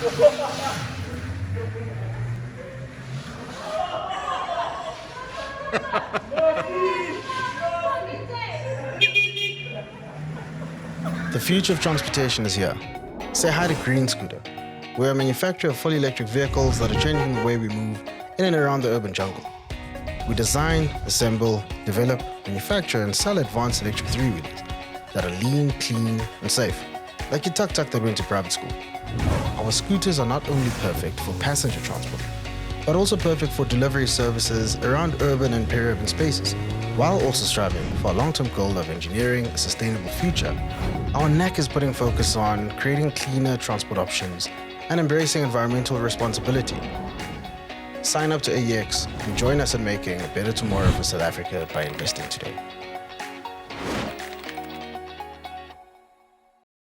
The future of transportation is here. Say hi to Green Scooter. We're a manufacturer of fully electric vehicles that are changing the way we move in and around the urban jungle. We design, assemble, develop, manufacture, and sell advanced electric three-wheelers that are lean, clean, and safe, like your tuk-tuk that went to private school. Our scooters are not only perfect for passenger transport, but also perfect for delivery services around urban and peri-urban spaces, while also striving for a long-term goal of engineering a sustainable future. Our NAC is putting focus on creating cleaner transport options and embracing environmental responsibility. Sign up to AEX and join us in making a better tomorrow for South Africa by investing today.